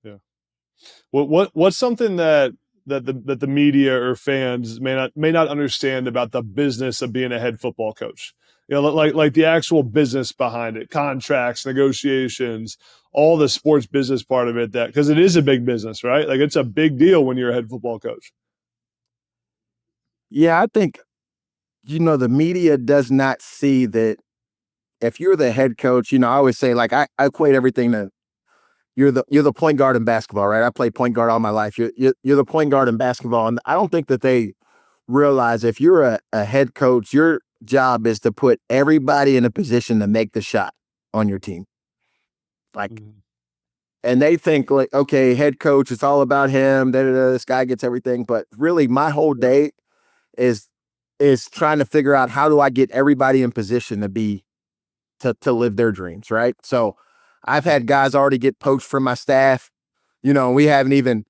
Yeah. What's something that the media or fans may not understand about the business of being a head football coach? Like the actual business behind it, contracts, negotiations, all the sports business part of it. That because it is a big business, right? Like it's a big deal when you're a head football coach. Yeah, I think, the media does not see that if you're the head coach, I always say, like, I equate everything to you're the point guard in basketball, right? I played point guard all my life. You're the point guard in basketball. And I don't think that they realize if you're a head coach, your job is to put everybody in a position to make the shot on your team. Like, Mhm. and they think like, okay, head coach, it's all about him. Da, da, da, this guy gets everything. But really, my whole Yeah. day is is trying to figure out how do I get everybody in position to live their dreams, right? So I've had guys already get poached from my staff. We haven't even,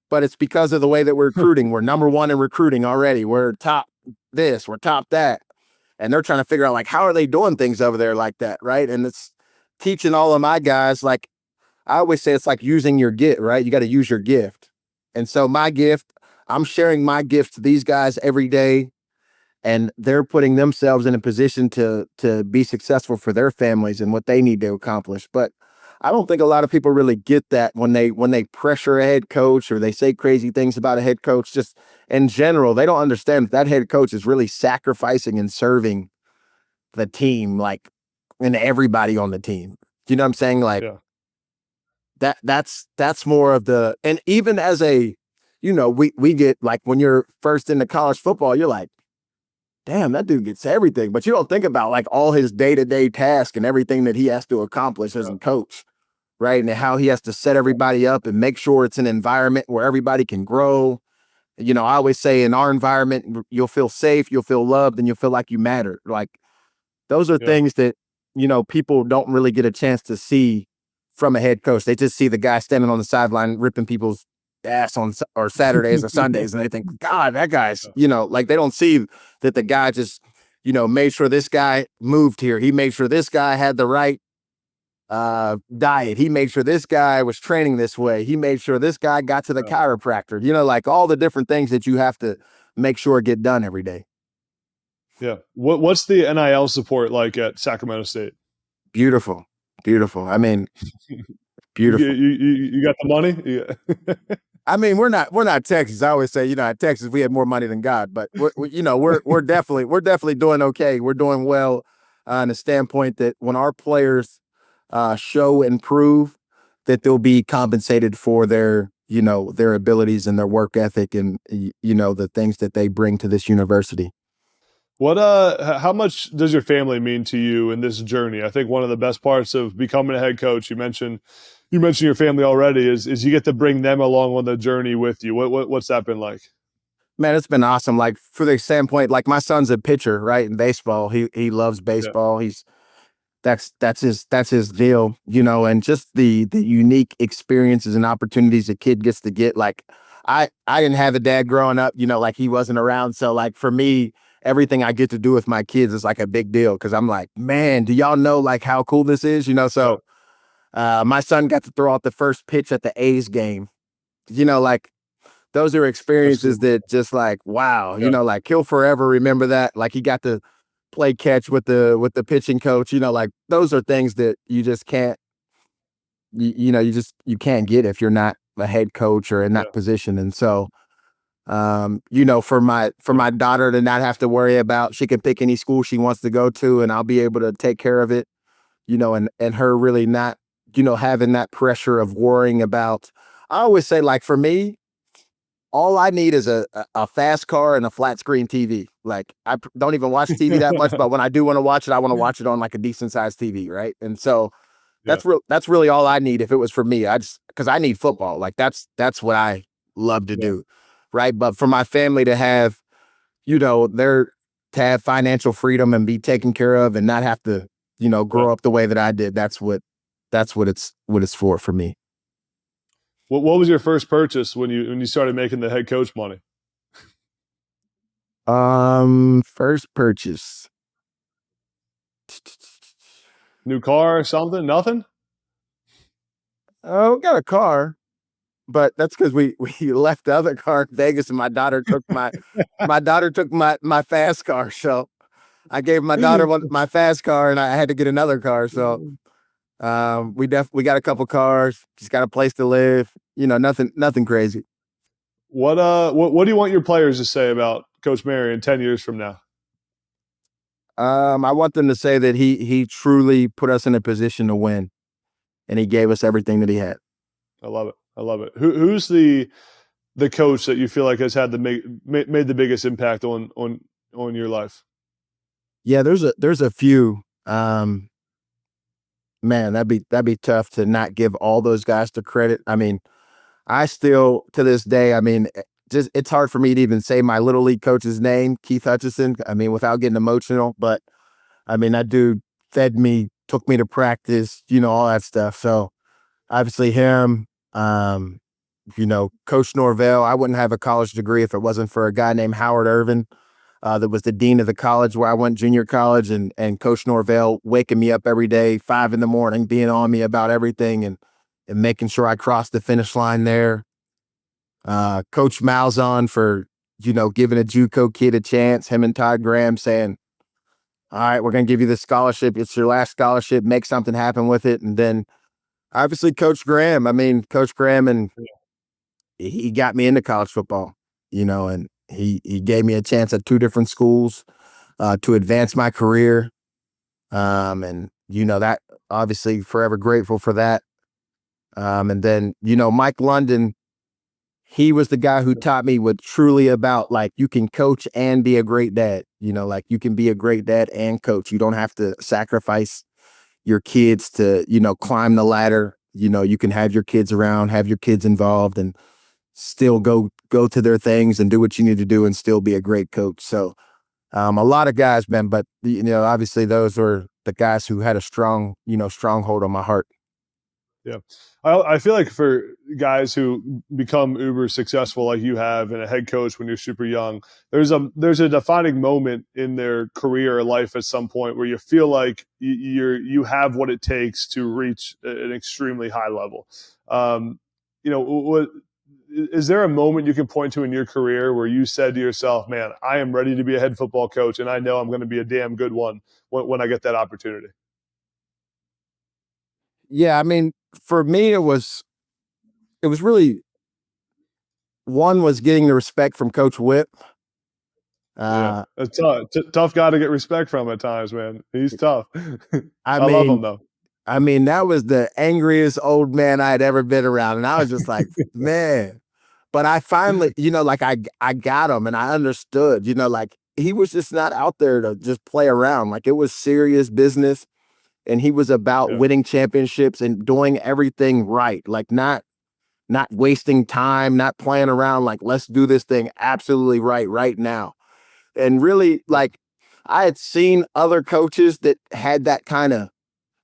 but it's because of the way that we're recruiting. We're number one in recruiting already. We're top this, we're top that. And they're trying to figure out like how are they doing things over there like that, right? And it's teaching all of my guys, like I always say, it's like using your gift, right? You got to use your gift. And so my gift, I'm sharing my gift to these guys every day, and they're putting themselves in a position to be successful for their families and what they need to accomplish. But I don't think a lot of people really get that when they pressure a head coach or they say crazy things about a head coach. Just in general, they don't understand that head coach is really sacrificing and serving the team, like, and everybody on the team. You know what I'm saying? Like Yeah. that's more of the, and even as a, we get like when you're first into college football, you're like, damn, that dude gets everything. But you don't think about like all his day-to-day tasks and everything that he has to accomplish as Yeah. a coach, right? And how he has to set everybody up and make sure it's an environment where everybody can grow. I always say in our environment, you'll feel safe, you'll feel loved, and you'll feel like you matter. Like those are Yeah. things that, people don't really get a chance to see from a head coach. They just see the guy standing on the sideline ripping people's ass on or Saturdays or Sundays, and they think, God, that guy's, Yeah. like they don't see that the guy just, made sure this guy moved here. He made sure this guy had the right diet. He made sure this guy was training this way. He made sure this guy got to the Yeah. chiropractor. Like all the different things that you have to make sure get done every day. Yeah. What's the NIL support like at Sacramento State? Beautiful, beautiful. I mean, You beautiful. you got the money? Yeah. I mean, we're not Texas. I always say, at Texas we have more money than God, but we're definitely doing okay. We're doing well in the standpoint that when our players show and prove that they'll be compensated for their abilities and their work ethic and the things that they bring to this university. How much does your family mean to you in this journey? I think one of the best parts of becoming a head coach, you mentioned your family already, is you get to bring them along on the journey with you. What's that been like? Man, it's been awesome. Like for the standpoint, like my son's a pitcher, right, in baseball. He loves Yeah. baseball. That's his deal, and just the unique experiences and opportunities a kid gets to get. Like I didn't have a dad growing up, like he wasn't around. So like for me, everything I get to do with my kids is like a big deal because I'm like, man, do y'all know like how cool this is? Yeah. So my son got to throw out the first pitch at the A's game. Like those are That's experiences cool. that just like, wow, Yeah. like he'll forever remember that. Like he got to play catch with the pitching coach, like those are things that you just can't, you can't get if you're not a head coach or in that Yeah. position. And so, for my for Yeah. my daughter to not have to worry about, she can pick any school she wants to go to and I'll be able to take care of it, and her really not, having that pressure of worrying about. I always say, like for me, all I need is a fast car and a flat screen TV. Like don't even watch TV that much, but when I do want to watch it, I want to watch it on like a decent sized TV, right? And so Yeah. that's really all I need if it was for me. I just because I need football. Like that's what I love to Yeah. do, right? But for my family to have, their to have financial freedom and be taken care of and not have to, Yeah. grow up the way that I did. That's what it's for me. What was your first purchase when you started making the head coach money? First purchase. New car, something? Nothing? Oh, got a car. but that's because we left the other car in Vegas, and my daughter took my fast car. So I gave my daughter my fast car, and I had to get another car. So we got a couple cars, just got a place to live. Nothing crazy. What do you want your players to say about Coach Marion 10 years from now? I want them to say that he truly put us in a position to win, and he gave us everything that he had. I love it. I love it. Who's the coach that you feel like has had made the biggest impact on your life? Yeah, there's a few. Man, that'd be tough to not give all those guys the credit. I mean, I still to this day, I mean, just it's hard for me to even say my little league coach's name, Keith Hutchison. I mean, without getting emotional, but I mean, that dude fed me, took me to practice, all that stuff. So obviously him, Coach Norvell. I wouldn't have a college degree if it wasn't for a guy named Howard Irvin, that was the dean of the college where I went junior college, and Coach Norvell waking me up every day, 5 a.m, being on me about everything and making sure I crossed the finish line there. Coach Malzahn for, giving a JUCO kid a chance, him and Todd Graham saying, all right, we're going to give you this scholarship. It's your last scholarship. Make something happen with it. And then obviously Coach Graham. I mean, Coach Graham, and he got me into college football, and he gave me a chance at two different schools to advance my career. And, that obviously forever grateful for that. And then, Mike London, he was the guy who taught me what truly about, like, you can coach and be a great dad. Like, you can be a great dad and coach. You don't have to sacrifice your kids to, climb the ladder. You can have your kids around, have your kids involved, and still go to their things and do what you need to do and still be a great coach. So a lot of guys, man, but obviously those were the guys who had a stronghold on my heart. Yeah. I feel like for guys who become uber successful like you have and a head coach when you're super young, there's a defining moment in their career or life at some point where you feel like you have what it takes to reach an extremely high level. What is there a moment you can point to in your career where you said to yourself, man, I am ready to be a head football coach and I know I'm going to be a damn good one when I get that opportunity? Yeah, I mean, for me, it was really, one was getting the respect from Coach Whip. Yeah, Uh, a tough guy to get respect from at times, man. He's tough. I I love him mean, though. that was the angriest old man I had ever been around, and I was just like, man. But I finally, like I got him, and I understood. Like, he was just not out there to just play around. Like, it was serious business, and he was about Yeah, winning championships and doing everything right. Like, not wasting time, not playing around. Like, let's do this thing absolutely right now. And really, yeah, like, I had seen other coaches that had that kind of,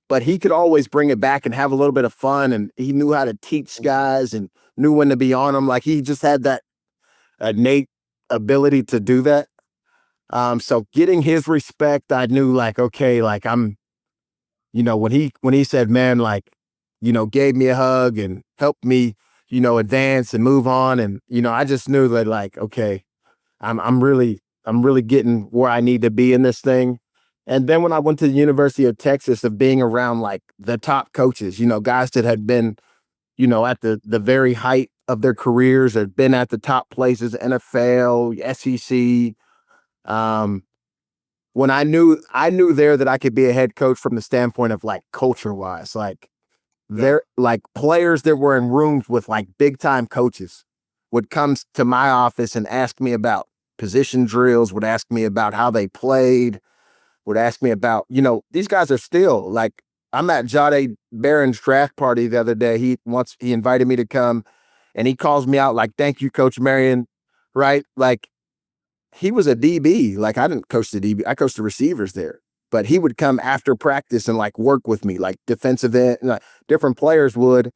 but he could always bring it back and have a little bit of fun. And he knew how to teach guys and knew when to be on them. Like, he just had that innate ability to do that. So getting his respect, I knew, like, okay, like, I'm, when he said, man, like, gave me a hug and helped me, advance and move on. And, I just knew that, like, okay, I'm really getting where I need to be in this thing. And then when I went to the University of Texas, of being around, like, the top coaches, guys that had been, at the very height of their careers, had been at the top places, NFL, SEC. Um, when I knew there that I could be a head coach from the standpoint of, like, culture wise, like, yeah, they're like players that were in rooms with, like, big time coaches would come to my office and ask me about position drills, would ask me about how they played, would ask me about, these guys are still like, I'm at Jade Barron's draft party the other day. He invited me to come, and he calls me out like, thank you, Coach Marion. Right? Like, he was a DB. Like, I didn't coach the DB. I coached the receivers there. But he would come after practice and, like, work with me, like defensive end, like different players would,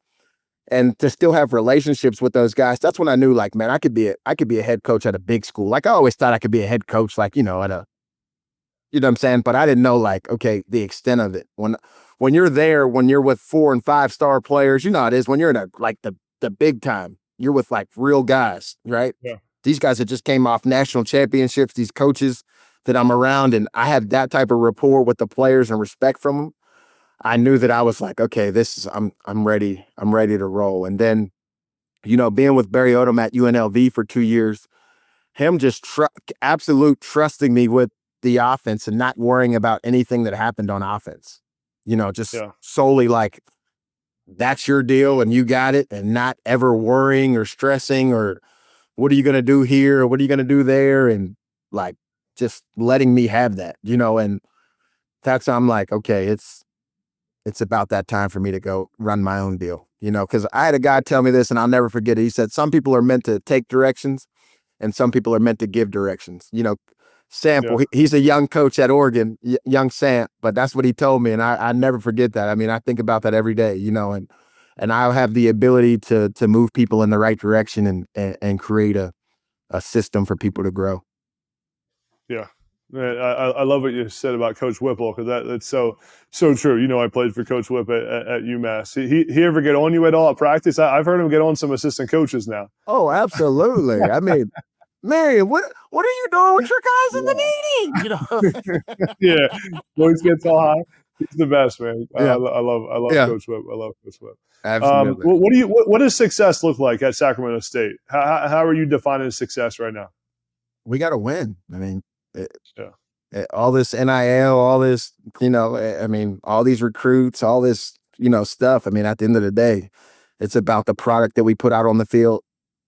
and to still have relationships with those guys. That's when I knew, like, man, I could be a head coach at a big school. Like, I always thought I could be a head coach, like, at a, what I'm saying? But I didn't know, like, okay, the extent of it. When you're there, when you're with 4 and 5 star players, how it is when you're in like the big time. you're with like real guys, right? Yeah. These guys that just came off national championships, these coaches that I'm around, and I have that type of rapport with the players and respect from them. I knew that I was like, okay, this is I'm ready. I'm ready to roll. And then, being with Barry Odom at UNLV for 2 years, him just absolute trusting me with the offense and not worrying about anything that happened on offense. Just Yeah. solely like that's your deal and you got it, and not ever worrying or stressing or what are you going to do here or what are you going to do there, and like just letting me have that, and that's how I'm like, okay, it's about that time for me to go run my own deal, because I had a guy tell me this and I'll never forget it. He said, some people are meant to take directions and some people are meant to give directions. Sample, Yeah. he's a young coach at Oregon, young Sam, but that's what he told me. And I never forget that. I mean, I think about that every day, and I'll have the ability to move people in the right direction and create a system for people to grow. Yeah. Man, I love what you said about Coach Whipple because that's so true. I played for Coach Whip at UMass. He ever get on you at all at practice? I've heard him get on some assistant coaches now. Oh, absolutely. I mean, Marion, what are you doing with your guys in the meeting? Yeah, voice gets all high. He's the best, man. Yeah, I love yeah, Coach Whip. I love Coach Whip. absolutely. What does success look like at Sacramento State? How are you defining success right now? We got to win. I mean, Yeah, all this NIL, all this, I mean, all these recruits, all this, stuff. I mean, at the end of the day, it's about the product that we put out on the field,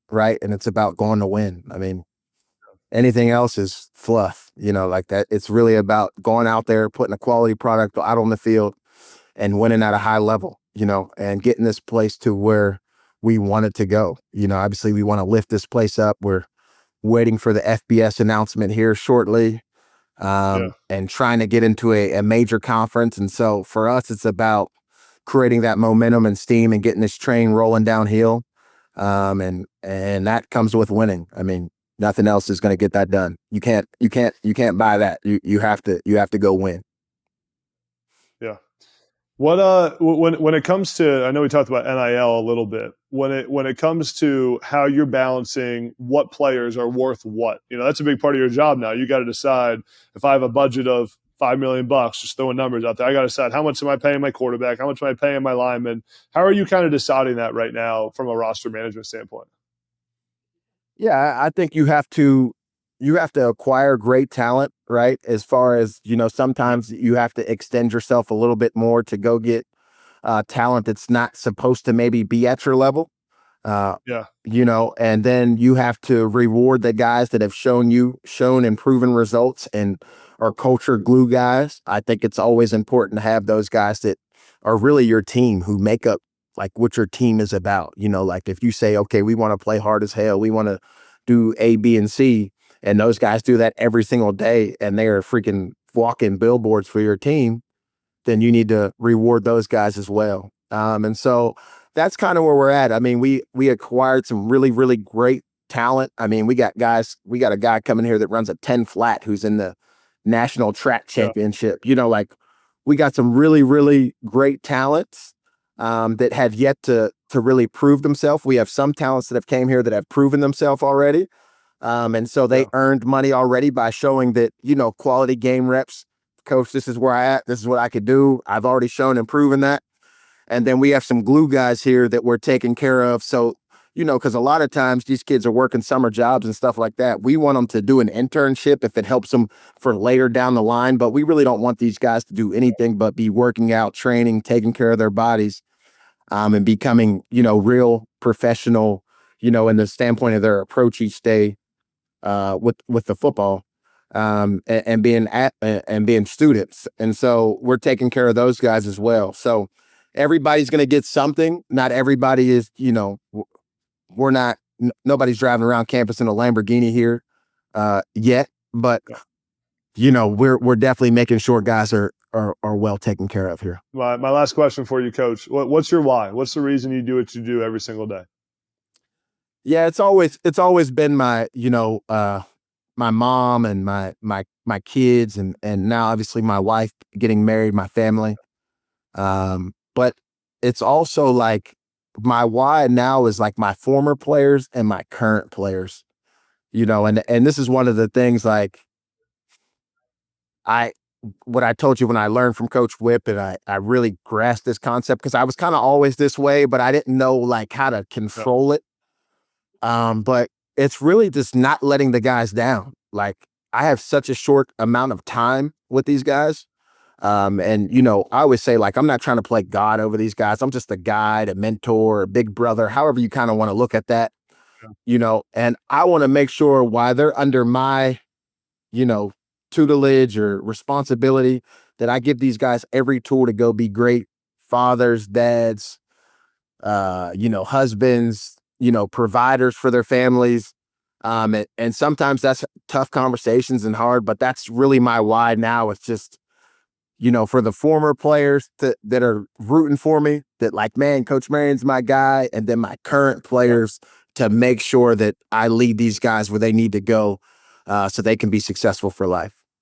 right? And it's about going to win. I mean, anything else is fluff, like that. It's really about going out there, putting a quality product out on the field and winning at a high level, and getting this place to where we want it to go. Obviously we want to lift this place up. We're waiting for the FBS announcement here shortly, yeah, and trying to get into a major conference. And so for us, it's about creating that momentum and steam and getting this train rolling downhill. And that comes with winning. I mean, nothing else is going to get that done. You can't buy that. You have to go win. yeah. What when it comes to, I know we talked about NIL a little bit. When it comes to how you're balancing what players are worth what, that's a big part of your job now. You got to decide, if I have a budget of $5 million, just throwing numbers out there, I got to decide, how much am I paying my quarterback? How much am I paying my lineman? How are you kind of deciding that right now from a roster management standpoint? Yeah, I think you have to acquire great talent, right? As far as, sometimes you have to extend yourself a little bit more to go get talent that's not supposed to maybe be at your level. uh, Yeah, and then you have to reward the guys that have shown and proven results and are culture glue guys. I think it's always important to have those guys that are really your team, who make up like what your team is about. Like if you say, okay, we want to play hard as hell, we want to do A, B, and C, and those guys do that every single day, and they are freaking walking billboards for your team, then you need to reward those guys as well. And so that's kind of where we're at. I mean, we acquired some really, really great talent. I mean, we got a guy coming here that runs a 10 flat who's in the national track yeah, championship. Like we got some really, really great talents that have yet to really prove themselves. We have some talents that have came here that have proven themselves already. And so they yeah, earned money already by showing that, quality game reps. Coach, this is where I at. This is what I could do. I've already shown and proven that. And then we have some glue guys here that we're taking care of. So, because a lot of times these kids are working summer jobs and stuff like that. We want them to do an internship if it helps them for later down the line. But we really don't want these guys to do anything but be working out, training, taking care of their bodies, and becoming, real professional, in the standpoint of their approach each day with the football, and being students. And so we're taking care of those guys as well. So everybody's going to get something. Not everybody is, we're not, nobody's driving around campus in a Lamborghini here yet, but yeah. we're definitely making sure guys are well taken care of here. My last question for you, Coach. What's your why? What's the reason you do what you do every single day? Yeah, it's always been my mom and my kids, and now obviously my wife getting married, my family. But it's also like my why now is like my former players and my current players, and this is one of the things like I what I told you when I learned from Coach Whip, and I really grasped this concept because I was kind of always this way, but I didn't know like how to Yeah. control it. But it's really just not letting the guys down. Like I have such a short amount of time with these guys. And I always say like I'm not trying to play God over these guys. I'm just a guide, a mentor, a big brother, however you kind of want to look at that, and I want to make sure while they're under my, you know, tutelage or responsibility that I give these guys every tool to go be great fathers, dads, husbands, providers for their families. And sometimes that's tough conversations and hard, but that's really my why now. It's just, for the former players that are rooting for me, that like, man, Coach Marion's my guy. And then my current players to make sure that I lead these guys where they need to go so they can be successful for life.